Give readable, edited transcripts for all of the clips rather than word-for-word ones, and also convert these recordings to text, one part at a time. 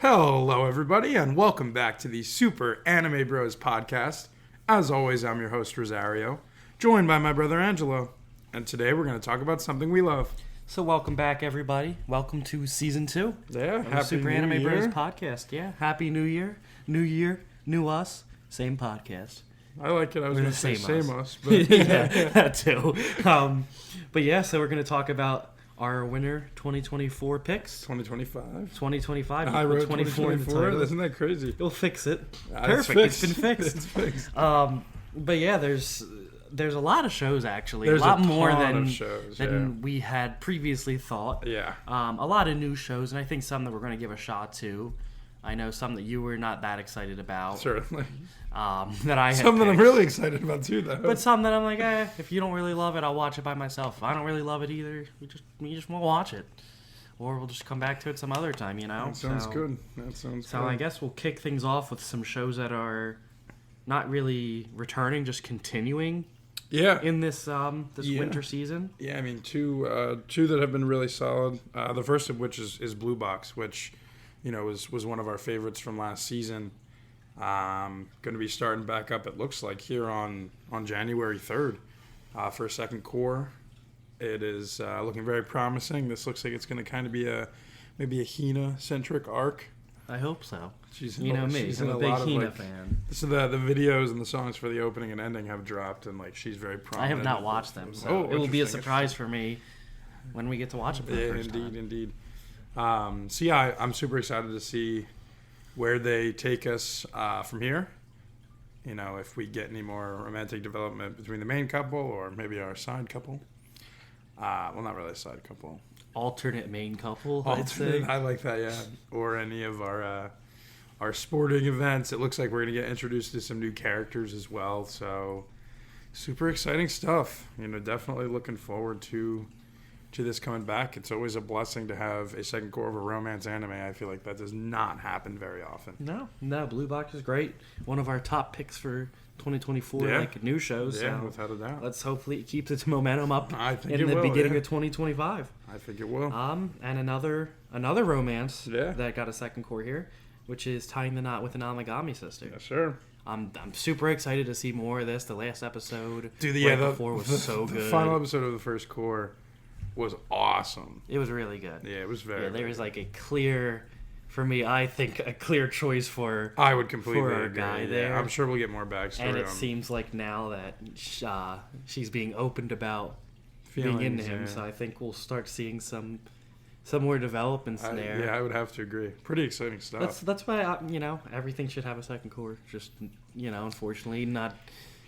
Hello, everybody, and welcome back to the Super Anime Bros podcast. As always, I'm your host, Rosario, joined by my brother, Angelo. And today we're going to talk about something we love. So welcome back, everybody. Welcome to Season 2 Yeah, of the happy Super New Anime Year. Bros podcast. Yeah, Happy New Year. New year, new us, same podcast. I like it. I was We're going the to say same same us. But yeah, that too. But yeah, so we're going to talk about our winter 2024 picks. 2025. 2025. I wrote 24 in the 2024. title. Isn't that crazy? We'll fix it. It's Perfect. It's fixed. been fixed. It's fixed. But yeah, there's a lot of shows actually. There's a lot a more ton than of shows, than we had previously thought. Yeah. A lot of new shows, and I think some that we're going to give a shot to. I know some that you were not that excited about. Certainly. That I had Some that I'm picked. really excited about, too, though. But some that I'm like, if you don't really love it, I'll watch it by myself. If I don't really love it either, we just won't watch it. Or we'll just come back to it some other time, you know? That sounds good. That sounds So good. I guess we'll kick things off with some shows that are not really returning, just continuing Yeah. in this Yeah. winter season. Yeah, I mean, two that have been really solid. The first of which is Blue Box, which, you know, was one of our favorites from last season. Going to be starting back up, it looks like, here on January 3rd for a second core. It is looking very promising. This looks like it's going to kind of be maybe a Hina-centric arc. I hope so. She's You know me, she's I'm in a big lot of, Hina like, fan. So the videos and the songs for the opening and ending have dropped, and like she's very I prominent. have not watched them, so Oh, it will be a interesting, surprise for me when we get to watch it for the Yeah, first time. indeed. So yeah, I'm super excited to see where they take us from here. You know, if we get any more romantic development between the main couple or maybe our side couple. Well, not really a side couple. Alternate main couple, I'd say. I like that, yeah. Or any of our sporting events. It looks like we're going to get introduced to some new characters as well. So super exciting stuff. You know, definitely looking forward to this coming back. It's always a blessing to have a second core of a romance anime. I feel like that does not happen very often. No, Blue Box is great. One of our top picks for 2024, Yeah. like new shows. Yeah, so without a doubt. let's hopefully it keeps its momentum up I think in it the will, beginning yeah. of 2025. I think it will. And another romance Yeah. that got a second core here, which is Tying the Knot with an Amagami Sister. Yes, sir. I'm super excited to see more of this. The last episode before was so the good. final episode of the first core was awesome. It was really good. Yeah, it was very Yeah, there very was like a clear, for me, I think a clear choice for. I would completely for our agree. guy Yeah, there. I'm sure we'll get more backstory And it on seems like now that she's being opened about feelings, being into him, yeah. so I think we'll start seeing some more developments there. Yeah, I would have to agree. Pretty exciting stuff. That's why everything should have a second core. Just unfortunately,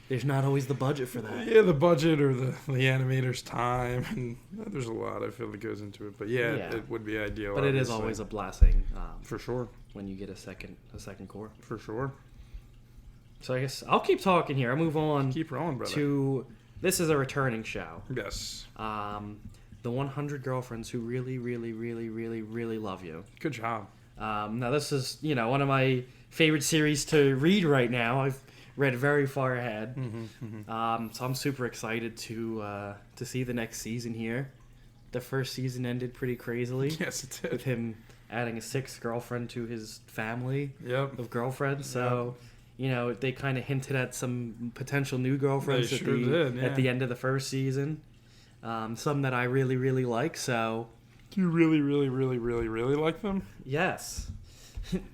there's not always the budget for that. Yeah, the budget or the animator's time, and there's a lot I feel that goes into it. But yeah, Yeah. It would be ideal. But it is obviously. always a blessing For sure. when you get a second core. For sure. So I guess I'll keep talking here. I'll move on Keep rolling, brother. to this is a returning show. Yes. The 100 Girlfriends Who Really, Really, Really, Really, Really Love You. Good job. Now this is, one of my favorite series to read right now. I've read very far ahead. So I'm super excited to see the next season here. The first season ended pretty crazily Yes, it did. with him adding a sixth girlfriend to his family Yep. of girlfriends. So, they kind of hinted at some potential new girlfriends They at sure did, yeah. at the end of the first season. Some that I really, really like. So, Do you really, really, really, really, really like them? yes.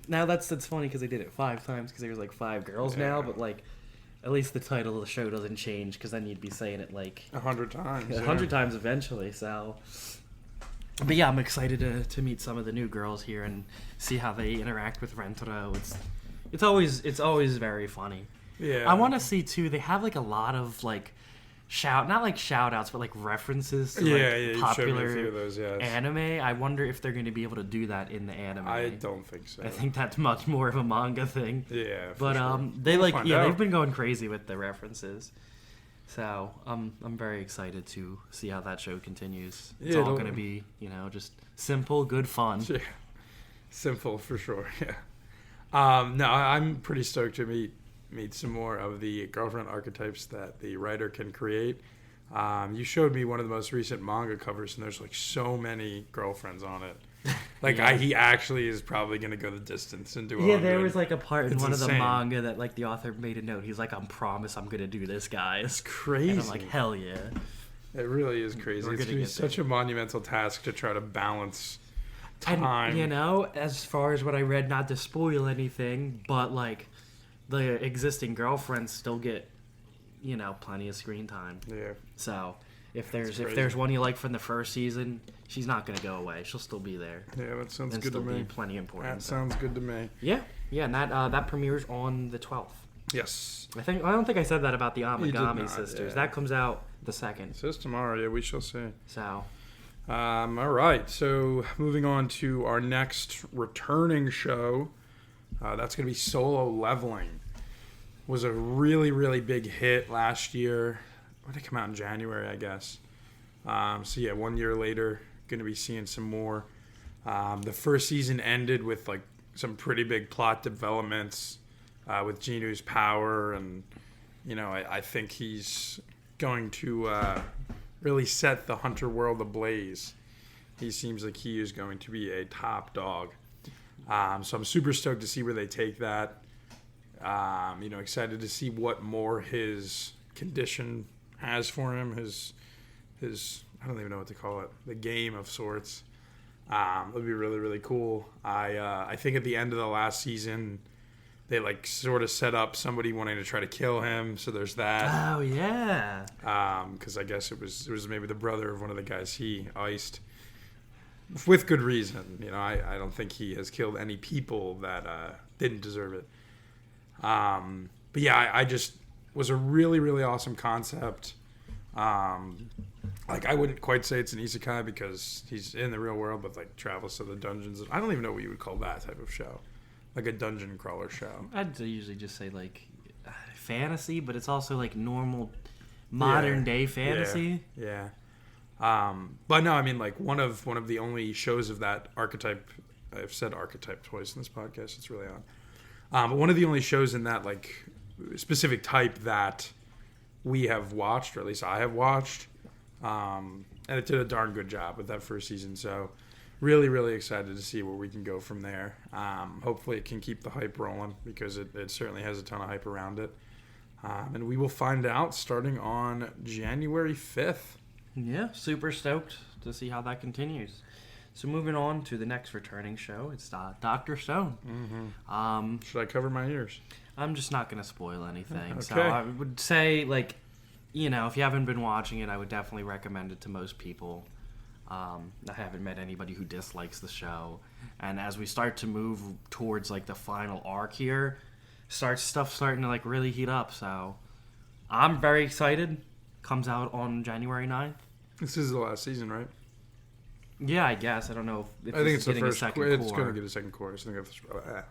Now that's funny because they did it 5 times because there's like 5 girls now, Yeah. but like at least the title of the show doesn't change because then you'd be saying it like 100 times. 100 times eventually. So, but yeah, I'm excited to meet some of the new girls here and see how they interact with Rentaro. It's always very funny. Yeah. I want to see too. They have like a lot of like not like shout outs, but like references to Yeah, like you showed me a few popular of those, yes. anime. I wonder if they're going to be able to do that in the anime. I don't think so. I think that's much more of a manga thing. Yeah, for But sure. they We'll find out. they've been going crazy with the references. So I'm very excited to see how that show continues. It's Yeah, all it'll- going to be just simple, good fun. Yeah. Simple for sure. Yeah. No, I'm pretty stoked to meet some more of the girlfriend archetypes that the writer can create. You showed me one of the most recent manga covers, and there's like so many girlfriends on it. Like Yeah. he actually is probably gonna go the distance and do. Yeah, 100. there was like a part in It's one of the insane. manga that like the author made a note. He's like, "I promise I'm gonna do this, guys." It's crazy. And I'm like, "Hell yeah!" It really is crazy. We're It's gonna gonna be get such a monumental task to try to balance And time. you know, as far as what I read, not to spoil anything, but like the existing girlfriends still get, you know, plenty of screen time. Yeah. So if there's crazy. one you like from the first season, she's not gonna go away. She'll still be there Yeah, that sounds and good to still be me. plenty important. That sounds good to me. Yeah, and that premieres on the 12th. Yes. I don't think I said that about the You did Amagami not, sisters. yeah. That comes out the 2nd. It says tomorrow. Yeah, we shall see. So All right. So moving on to our next returning show. That's going to be Solo Leveling. Was a really, really big hit last year. When did it come out in January, I guess. So yeah, 1 year later, going to be seeing some more. The first season ended with like some pretty big plot developments with Genu's power, and you know, I think he's going to really set the Hunter world ablaze. He seems like he is going to be a top dog. So I'm super stoked to see where they take that. You know, excited to see what more his condition has for him. His I don't even know what to call it. The game of sorts. It'll be really, really cool. I think at the end of the last season, they like sort of set up somebody wanting to try to kill him. So there's that. oh yeah, Because I guess it was maybe the brother of one of the guys he iced. With good reason. You know, I don't think he has killed any people that didn't deserve it. But yeah, I just was a really, really awesome concept. Like I wouldn't quite say it's an isekai because he's in the real world, but like travels to the dungeons. I don't even know what you would call that type of show, like a dungeon crawler show. I'd usually just say like fantasy, but it's also like normal modern day fantasy. Yeah. But no, I mean like one of the only shows of that archetype. I've said archetype twice in this podcast. It's really odd. But one of the only shows in that like specific type that we have watched, or at least I have watched, and it did a darn good job with that first season. So really, really excited to see where we can go from there. Hopefully it can keep the hype rolling because it certainly has a ton of hype around it. And we will find out starting on January 5th. Yeah, super stoked to see how that continues. So moving on to the next returning show, it's Dr. Stone. Mm-hmm. Should I cover my ears? I'm just not going to spoil anything. So Okay. I would say, like, you know, if you haven't been watching it, I would definitely recommend it to most people. I haven't met anybody who dislikes the show. And as we start to move towards, like, the final arc here, stuff starting to, like, really heat up. So I'm very excited. Comes out on January 9th. This is the last season, right? Yeah, I guess. I don't know if I think this it's is the getting a first. second It's core. going to get a second core.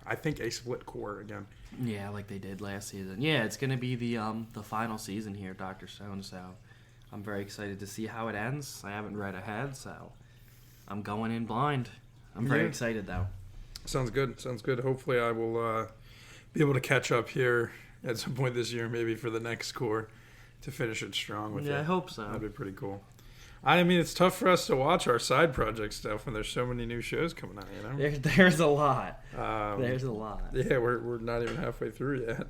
I think a split core again. Yeah, like they did last season. Yeah, it's gonna be the final season here, Dr. Stone. So I'm very excited to see how it ends. I haven't read ahead, so I'm going in blind. I'm very Yeah. excited though. Sounds good. Sounds good. Hopefully, I will be able to catch up here at some point this year, maybe for the next core, to finish it strong with Yeah, I it. hope so. That'd be pretty cool. I mean, it's tough for us to watch our side project stuff when there's so many new shows coming out. You know. There's a lot. Um, There's a lot. Yeah, we're not even halfway through yet.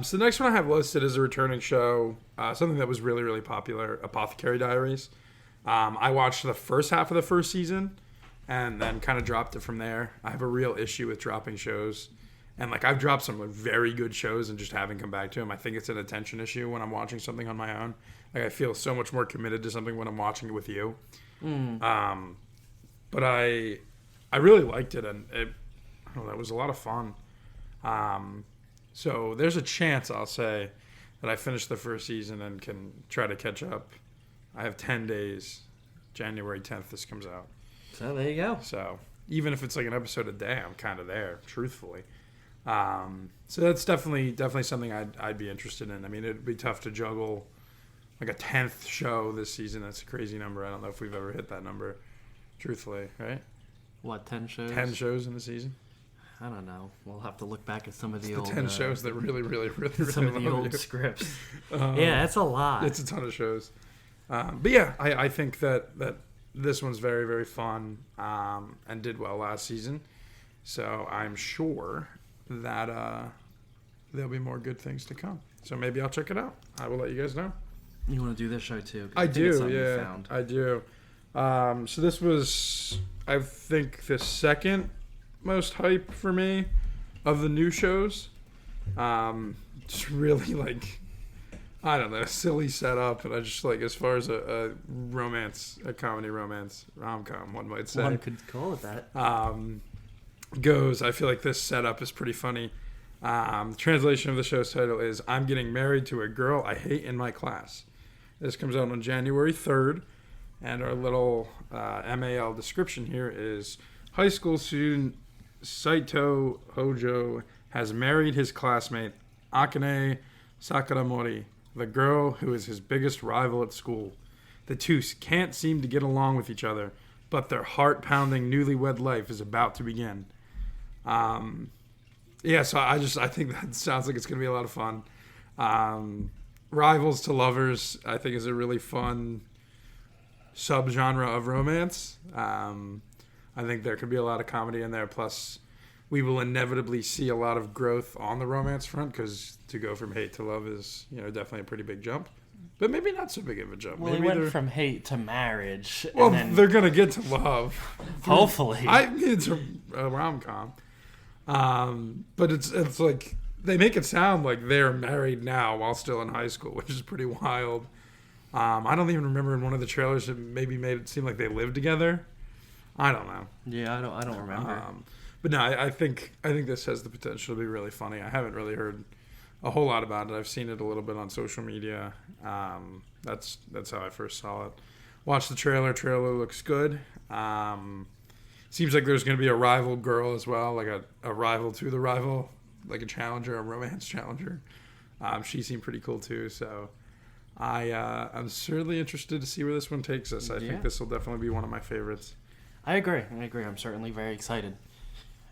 So the next one I have listed is a returning show, something that was really, really popular, Apothecary Diaries. I watched the first half of the first season and then kind of dropped it from there. I have a real issue with dropping shows. And, like, I've dropped some very good shows and just haven't come back to them. I think it's an attention issue when I'm watching something on my own. Like, I feel so much more committed to something when I'm watching it with you. But I really liked it, and I don't know, it was a lot of fun. So there's a chance, I'll say, that I finish the first season and can try to catch up. I have 10 days. January 10th this comes out. So there you go. So even if it's like an episode a day, I'm kind of there, truthfully. So that's definitely something I'd be interested in. I mean, it'd be tough to juggle like a 10th show this season. That's a crazy number. I don't know if we've ever hit that number, truthfully, right? What, 10 shows? 10 shows in the season. I don't know. We'll have to look back at some of the The old 10 shows that really, really, really, really some of the love old you. scripts. Yeah, that's a lot. It's a ton of shows. But yeah, I think that this one's very, very fun and did well last season. So I'm sure that there'll be more good things to come. So maybe I'll check it out. I will let you guys know. You want to do this show too? 'Cause I think it's do, something you yeah. found. I do. So this was, I think, the second most hype for me of the new shows. It's really like, I don't know, silly setup, and I just like, as far as a romance, a comedy romance rom-com, one might say, One could call it that. goes, I feel like this setup is pretty funny. Translation of the show's title is "I'm Getting Married to a Girl I Hate in My Class." This comes out on January 3rd, and our little MAL description here is: high school student Saito Hojo has married his classmate Akane Sakaramori, the girl who is his biggest rival at school. The two can't seem to get along with each other, but their heart-pounding newlywed life is about to begin. Yeah, so I think that sounds like it's going to be a lot of fun. Rivals to lovers, I think, is a really fun subgenre of romance. I think there could be a lot of comedy in there. Plus, we will inevitably see a lot of growth on the romance front, because to go from hate to love is, definitely a pretty big jump. But maybe not so big of a jump. Well, maybe he went from hate to marriage. Well, and then, they're going to get to love. hopefully. It's a rom-com. But it's like, they make it sound like they're married now while still in high school, which is pretty wild. I don't even remember in one of the trailers it maybe made it seem like they lived together. I don't know. Yeah, I don't remember. But no, I think this has the potential to be really funny. I haven't really heard a whole lot about it. I've seen it a little bit on social media. That's how I first saw it. Watched the trailer. Trailer looks good. Seems like there's going to be a rival girl as well, like a rival to the rival, like a challenger, a romance challenger. She seemed pretty cool too. So I'm certainly interested to see where this one takes us. I think this will definitely be one of my favorites. I agree. I'm certainly very excited.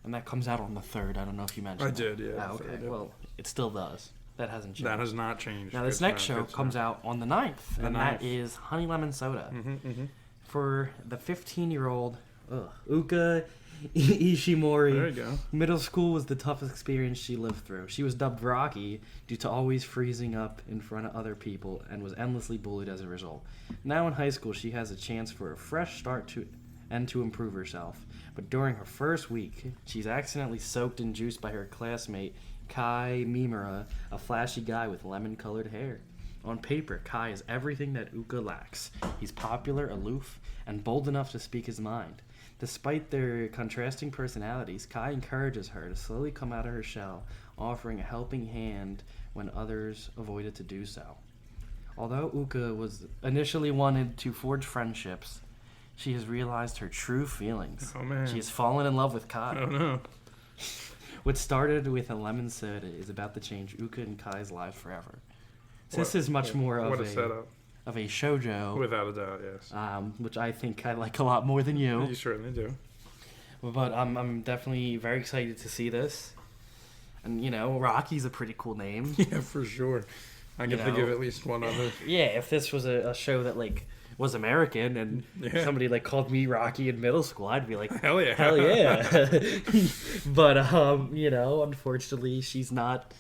And that comes out on the 3rd. I don't know if you mentioned I that. did, yeah. Oh, okay. Well, it still does. That hasn't changed. That has not changed. Now, this Good next to know, show good to comes know. out on the 9th, and that is Honey Lemon Soda. For the 15-year-old Uka Ishimori, There you go. middle school was the toughest experience she lived through. She was dubbed Rocky due to always freezing up in front of other people and was endlessly bullied as a result. Now in high school, she has a chance for a fresh start to improve herself. But during her first week, she's accidentally soaked in juice by her classmate, Kai Mimura, a flashy guy with lemon-colored hair. On paper, Kai is everything that Uka lacks. He's popular, aloof, and bold enough to speak his mind. Despite their contrasting personalities, Kai encourages her to slowly come out of her shell, offering a helping hand when others avoided to do so. Although Uka was initially wanted to forge friendships, she has realized her true feelings. Oh, man. She has fallen in love with Kai. Oh, no. What started with a lemon soda is about to change Uka and Kai's lives forever. So this is much more of a setup. Of a shoujo, Without a doubt, yes. which I think I like a lot more than you. You certainly do. But I'm definitely very excited to see this. And, Rocky's a pretty cool name. Yeah, for sure. I can think of at least one other. Yeah, if this was a show that, was American and somebody, called me Rocky in middle school, I'd be like, Hell yeah. Hell yeah. But, unfortunately, she's not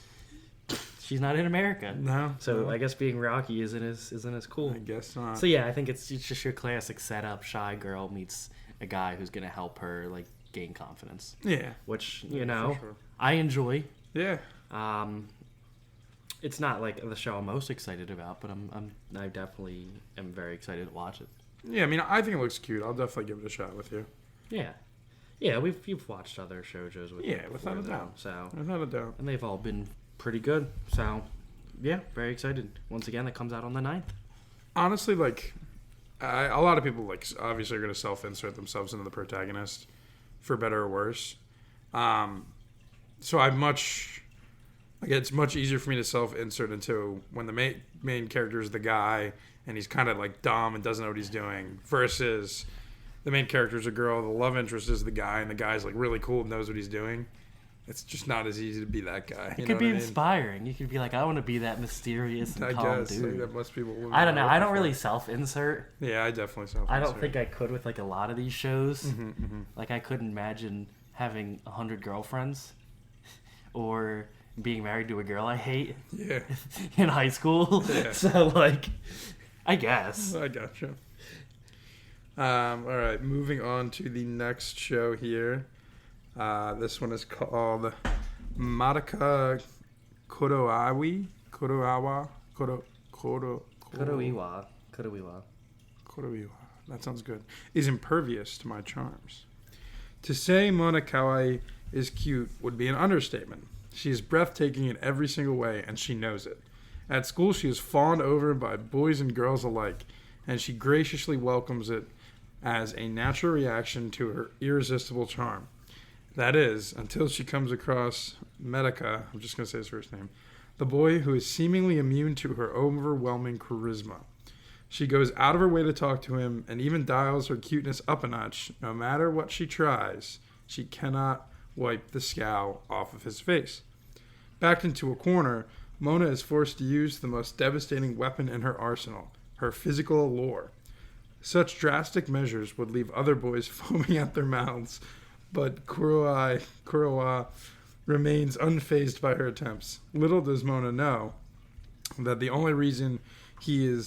in America. No. So no. I guess being Rocky isn't as cool. I guess not. So yeah, I think it's just your classic setup. Shy girl meets a guy who's gonna help her gain confidence. Yeah. Which for sure. I enjoy. Yeah. It's not the show I'm most excited about, but I definitely am very excited to watch it. Yeah, I mean, I think it looks cute. I'll definitely give it a shot with you. Yeah, we've watched other shoujos with Yeah, without a doubt. So Without a doubt. and they've all been pretty good. So yeah, very excited. Once again, that comes out on the 9th. Honestly, a lot of people obviously are going to self-insert themselves into the protagonist, for better or worse. So it's much easier for me to self-insert into when the main character is the guy and he's kind of dumb and doesn't know what he's doing, versus the main character is a girl, the love interest is the guy, and the guy's really cool and knows what he's doing. it's just not as easy to be that guy. It could be inspiring. You could be like, I want to be that mysterious and calm dude. Like, that must be what women I don't know. I don't for. really self-insert. Yeah, I definitely self-insert. I don't think I could with like a lot of these shows. Mm-hmm. Like I couldn't imagine having 100 girlfriends or being married to a girl I hate Yeah. in high school. Yeah. So like, I guess. I gotcha. All right, moving on to the next show here. This one is called Madoka Kuroiwa. Kuroiwa. That sounds good. Is impervious to my charms. To say Mona Kawaii is cute would be an understatement. She is breathtaking in every single way, and she knows it. At school, she is fawned over by boys and girls alike, and she graciously welcomes it as a natural reaction to her irresistible charm. That is, until she comes across Medaka, I'm just going to say his first name, the boy who is seemingly immune to her overwhelming charisma. She goes out of her way to talk to him and even dials her cuteness up a notch. No matter what she tries, she cannot wipe the scowl off of his face. Backed into a corner, Mona is forced to use the most devastating weapon in her arsenal, her physical allure. Such drastic measures would leave other boys foaming at their mouths, but Kuroiwa remains unfazed by her attempts. Little does Mona know that the only reason he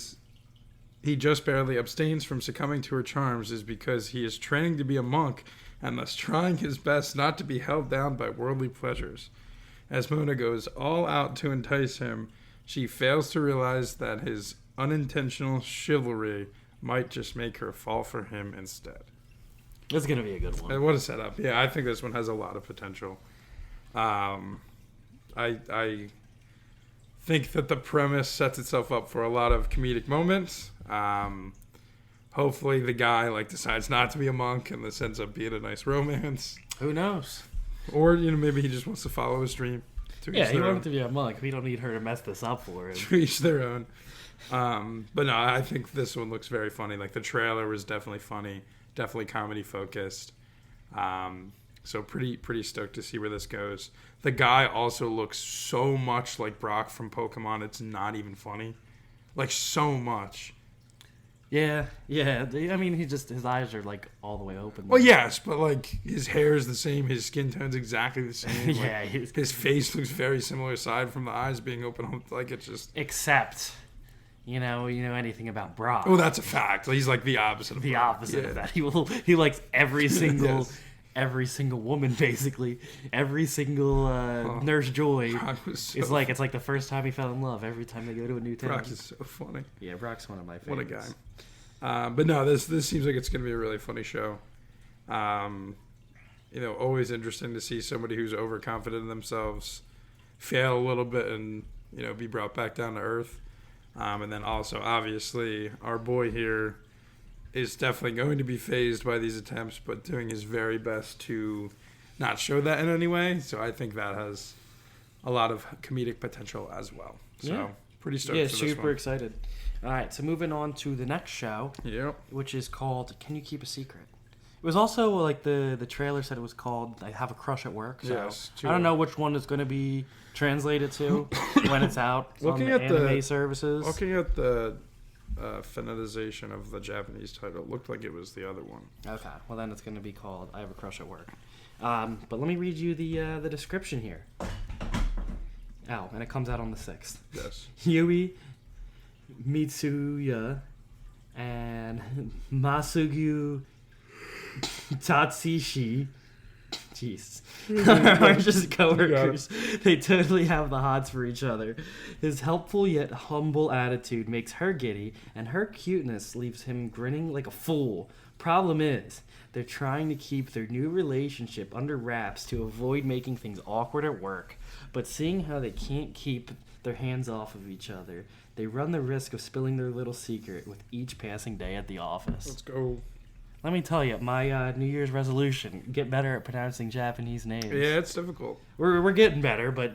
just barely abstains from succumbing to her charms is because he is training to be a monk and thus trying his best not to be held down by worldly pleasures. As Mona goes all out to entice him, she fails to realize that his unintentional chivalry might just make her fall for him instead. That's going to be a good one. What a setup. Yeah, I think this one has a lot of potential. I think that the premise sets itself up for a lot of comedic moments. Hopefully the guy decides not to be a monk and this ends up being a nice romance. Who knows? Or, maybe he just wants to follow his dream. Yeah, he wants to be a monk. We don't need her to mess this up for him. To each their own. But no, I think this one looks very funny. The trailer was definitely funny. Definitely comedy focused. So pretty stoked to see where this goes. The guy also looks so much like Brock from Pokemon. It's not even funny. So much. Yeah. I mean, his eyes are all the way open. Well, yes, but his hair is the same. His skin tone's exactly the same. Yeah. His face looks very similar aside from the eyes being open. It's just... Except... You know anything about Brock. Oh, that's a fact. He's the opposite of the Brock. opposite of that. He likes every single Yes. every single woman, basically. Every single Nurse Joy. So It's like the first time he fell in love every time they go to a new town. Brock is so funny. Yeah, Brock's one of my favorites. What a guy. But no, this seems like it's going to be a really funny show. Always interesting to see somebody who's overconfident in themselves fail a little bit and, be brought back down to earth. And then also, obviously, our boy here is definitely going to be fazed by these attempts, but doing his very best to not show that in any way. So I think that has a lot of comedic potential as well. So Yeah. pretty stoked Yeah, for this one. super excited. All right, so moving on to the next show, Yep. which is called Can You Keep a Secret? It was also the trailer said it was called I Have a Crush at Work. So Yes, I don't know which one it's going to be translated to when it's out on the anime services. Looking at the phoneticization of the Japanese title, it looked like it was the other one. Okay, well then it's going to be called I Have a Crush at Work. But let me read you the description here. Oh, and it comes out on the 6th. Yes. Yui Mitsuya and Masugu Tatsushi, jeez, are just coworkers. They totally have the hots for each other. His helpful yet humble attitude makes her giddy, and her cuteness leaves him grinning like a fool. Problem is, they're trying to keep their new relationship under wraps to avoid making things awkward at work. But seeing how they can't keep their hands off of each other, they run the risk of spilling their little secret with each passing day at the office. Let's go. Let me tell you, my New Year's resolution, get better at pronouncing Japanese names. Yeah, it's difficult. We're getting better, but,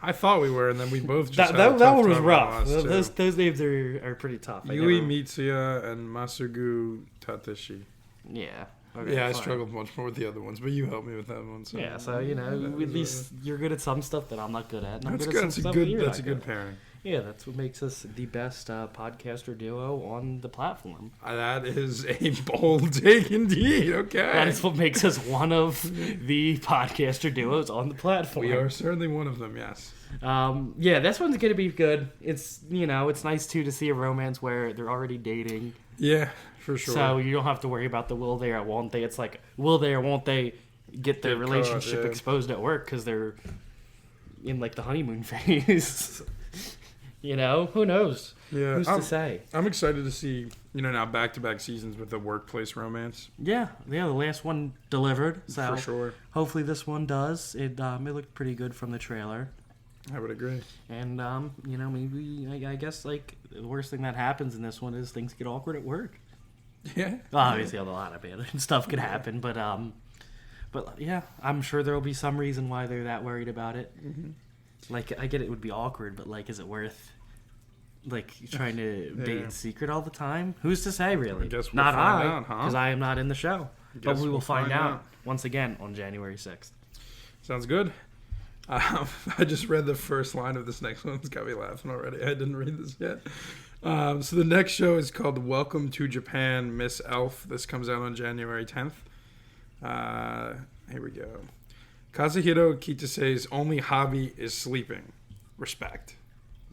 I thought we were, and then we both just that one was rough. Those names are pretty tough. Yui Mitsuya and Masugu Tateshi. Yeah. Okay, Yeah, I fine. struggled much more with the other ones, but you helped me with that one. So Yeah, so you know, that at was, least you're good at some stuff that I'm not good at, and I'm that's good good. at That's some a stuff that good. you're That's a not good at. pairing. Yeah, that's what makes us the best podcaster duo on the platform. That is a bold take indeed. Okay. That is what makes us one of the podcaster duos on the platform. We are certainly one of them. Yes. Yeah, this one's gonna be good. It's it's nice too to see a romance where they're already dating, Yeah, for sure. so you don't have to worry about the will they or won't they. It's like will they or won't they get their Get caught, relationship yeah. exposed at work because they're in like the honeymoon phase. Who knows? Yeah, Who's to say? I'm excited to see now back-to-back seasons with the workplace romance. Yeah. The last one delivered, so For sure, hopefully this one does. It looked pretty good from the trailer. I would agree. And, maybe, I guess, like, the worst thing that happens in this one is things get awkward at work. Yeah. Well, obviously, a lot of bad stuff could happen, but yeah, I'm sure there'll be some reason why they're that worried about it. Mm-hmm. Like, I get it would be awkward, but, like, is it worth, like, trying to date Yeah. in secret all the time? Who's to say, really? I guess we'll Not find I, out, huh? because I am not in the show. But Guess we will we'll find find out out. once again on January 6th. Sounds good. I just read the first line of this next one. It's got me laughing already. I didn't read this yet. So the next show is called Welcome to Japan, Miss Elf. This comes out on January 10th. Here we go. Kazuhiro Kitase's only hobby is sleeping. Respect.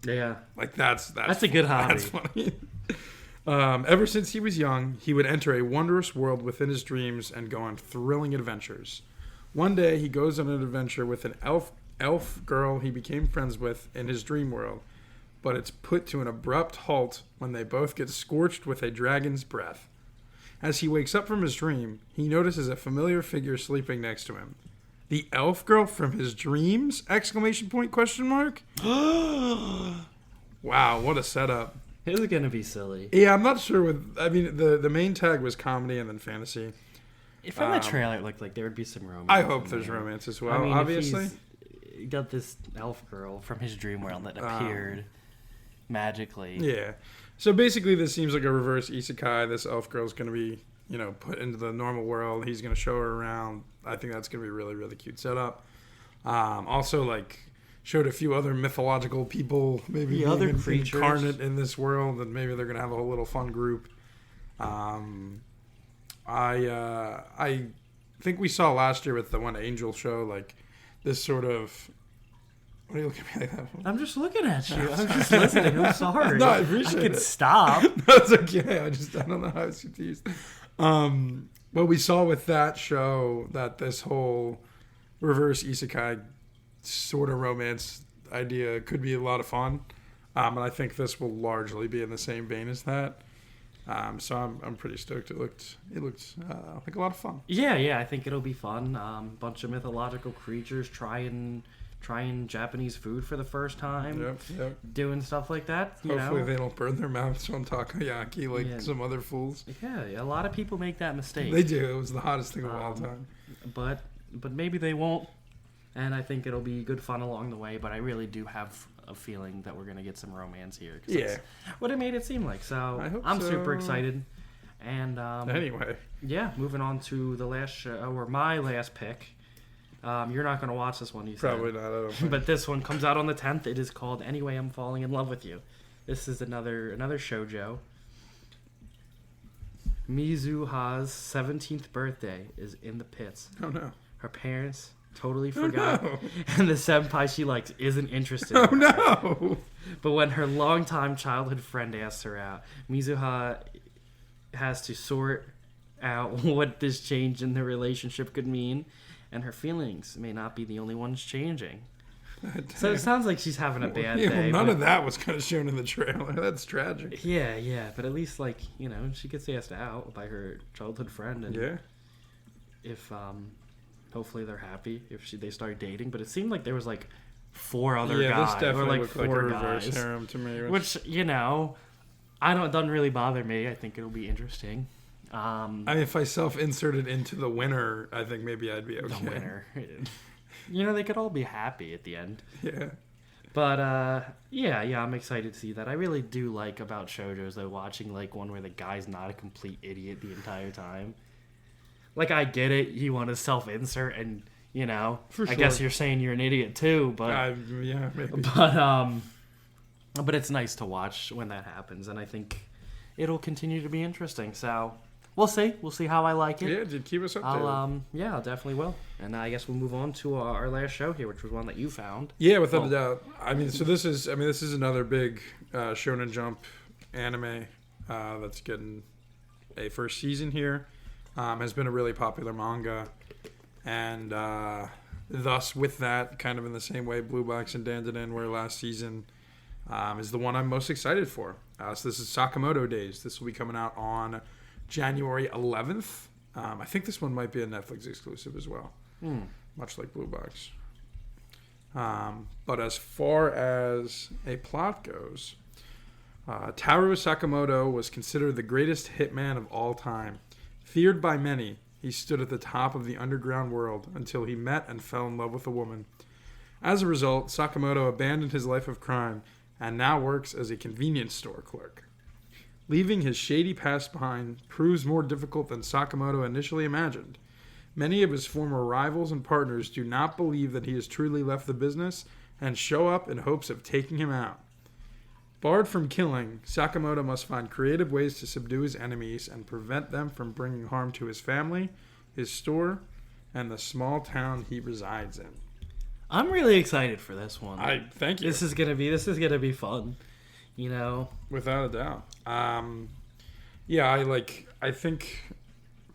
Yeah. Like that's That's a good hobby. That's funny. Ever since he was young, he would enter a wondrous world within his dreams and go on thrilling adventures. One day, he goes on an adventure with an elf girl he became friends with in his dream world, but it's put to an abrupt halt when they both get scorched with a dragon's breath. As he wakes up from his dream, he notices a familiar figure sleeping next to him. The elf girl from his dreams? Exclamation point, question mark? Wow, what a setup. It was going to be silly. Yeah, I'm not sure the main tag was comedy and then fantasy. From the trailer, it looked like there would be some romance. I hope in there's there. romance as well, I mean, obviously. If he's got this elf girl from his dream world that appeared magically. Yeah. So basically, this seems like a reverse isekai. This elf girl's going to be, put into the normal world. He's going to show her around. I think that's going to be a really, really cute setup. Also, like, showed a few other mythological people, maybe The other being creatures. incarnate in this world, and maybe they're going to have a whole little fun group. I think we saw last year with the One Angel show, like, this sort of... What are you looking at me like that for? I'm just looking at you. I'm just listening. I'm sorry. No, I appreciate could it. stop. That's okay. I don't know how I was confused. What we saw with that show, that this whole reverse isekai sort of romance idea could be a lot of fun. And I think this will largely be in the same vein as that. So I'm pretty stoked. It looked like a lot of fun. Yeah, I think it'll be fun. Bunch of mythological creatures trying Japanese food for the first time. Yep. Doing stuff like that. Hopefully they don't burn their mouths on takoyaki like some other fools. Yeah, a lot of people make that mistake. They do. It was the hottest thing of all time. But maybe they won't. And I think it'll be good fun along the way. But I really do have a feeling that we're gonna get some romance here. 'Cause that's what it made it seem like. So I'm super excited. And Anyway, yeah, moving on to the last show, or my last pick. You're not gonna watch this one, you said. probably not. I don't think. But this one comes out on the 10th. It is called Anyway I'm Falling in Love with You. This is another shoujo. Mizuha's 17th birthday is in the pits. Oh no. Her parents totally forgot. no. And the senpai she likes isn't interested. Oh in her. no. But when her longtime childhood friend asks her out, Mizuha has to sort out what this change in the relationship could mean. And her feelings may not be the only ones changing. So it sounds like she's having a bad Yeah, day. well, none but- of that was kind of shown in the trailer. That's tragic. Yeah, but at least she gets asked out by her childhood friend, and Yeah. if hopefully they're happy if they start dating. But it seemed like there was like 4 other Yeah, guys, this definitely or like looked 4 like a reverse guys, harem to me. which it doesn't really bother me. I think it'll be interesting. I mean, if I self-inserted into the winner, I think maybe I'd be okay. The winner, they could all be happy at the end. Yeah. But yeah, I'm excited to see that. I really do like about shoujos though, watching like one where the guy's not a complete idiot the entire time. like I get it. You want to self-insert, and For I guess sure. you're saying you're an idiot too. But Yeah, maybe. but it's nice to watch when that happens, and I think it'll continue to be interesting. So we'll see. We'll see how I like it. Yeah, dude, keep us updated. I definitely will. And I guess we'll move on to our last show here, which was one that you found. Yeah, without a doubt. I mean, so this is another big Shonen Jump anime that's getting a first season here. Has been a really popular manga, and thus with that, kind of in the same way Blue Box and Dandadan were last season, is the one I'm most excited for. So this is Sakamoto Days. This will be coming out on January 11th. I think this one might be a Netflix exclusive as well, much like Blue Box. But as far as a plot goes, Taru Sakamoto was considered the greatest hitman of all time. Feared by many, he stood at the top of the underground world until he met and fell in love with a woman. As a result, Sakamoto abandoned his life of crime and now works as a convenience store clerk. Leaving his shady past behind proves more difficult than Sakamoto initially imagined. Many of his former rivals and partners do not believe that he has truly left the business and show up in hopes of taking him out. Barred from killing, Sakamoto must find creative ways to subdue his enemies and prevent them from bringing harm to his family, his store, and the small town he resides in. I'm really excited for this one. I thank you. This is gonna be fun. Without a doubt. I think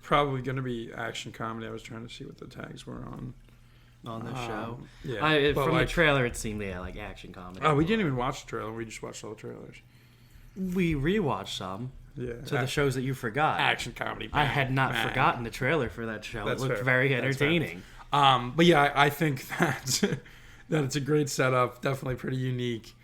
probably going to be action comedy. I was trying to see what the tags were on the show. Yeah, From the trailer, it seemed like action comedy. Oh, we didn't even watch the trailer. We just watched all the trailers. We rewatched some. Yeah. To the shows that you forgot. Action comedy. I had not forgotten the trailer for that show. That's it looked fair. very entertaining. But yeah, I think that it's a great setup. Definitely pretty unique.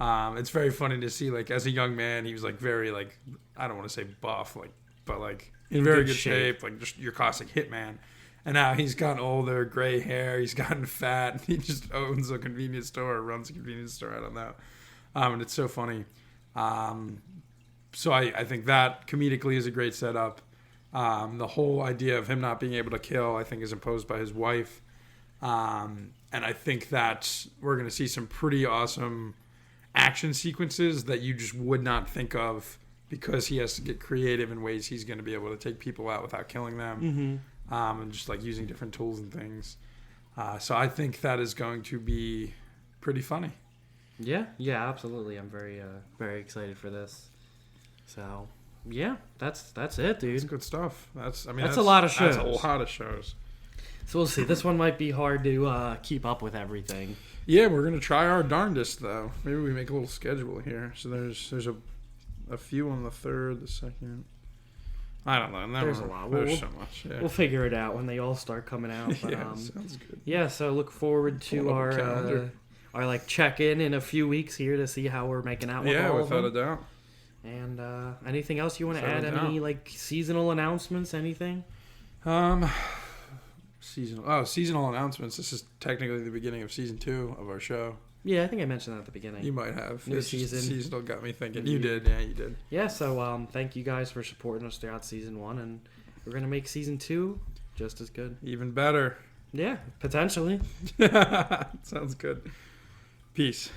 It's very funny to see, like, as a young man, he was like very, like, I don't want to say buff, like, but like in very good shape, like just your classic hitman. And now he's gotten older, gray hair, he's gotten fat, and he just owns a convenience store, or runs a convenience store, I don't know. And it's so funny. So I think that comedically is a great setup. The whole idea of him not being able to kill, I think, is imposed by his wife. And I think that we're going to see some pretty awesome action sequences that you just would not think of, because he has to get creative in ways he's going to be able to take people out without killing them, and just like using different tools and things. So I think that is going to be pretty funny. Yeah, absolutely. I'm very, very excited for this. So, yeah, that's it, dude. That's good stuff. That's a lot of shows. That's a lot of shows. So we'll see. This one might be hard to keep up with everything. Yeah, we're gonna try our darndest, though. Maybe we make a little schedule here. So there's a few on the 3rd, the 2nd. I don't know. There's a lot. There's so much. Yeah. We'll figure it out when they all start coming out. But, Yeah, sounds good. Yeah, so look forward to our like check-in in a few weeks here to see how we're making out with all of them. Without a doubt. And anything else you want to Without add? a doubt. Any like seasonal announcements? Anything? Seasonal announcements. This is technically the beginning of season 2 of our show. Yeah, I think I mentioned that at the beginning. You might have. New It's just season. Seasonal got me thinking. You did. Yeah, you did. Yeah, so thank you guys for supporting us throughout season 1, and we're gonna make season 2 just as good. Even better. Yeah, potentially. Sounds good. Peace.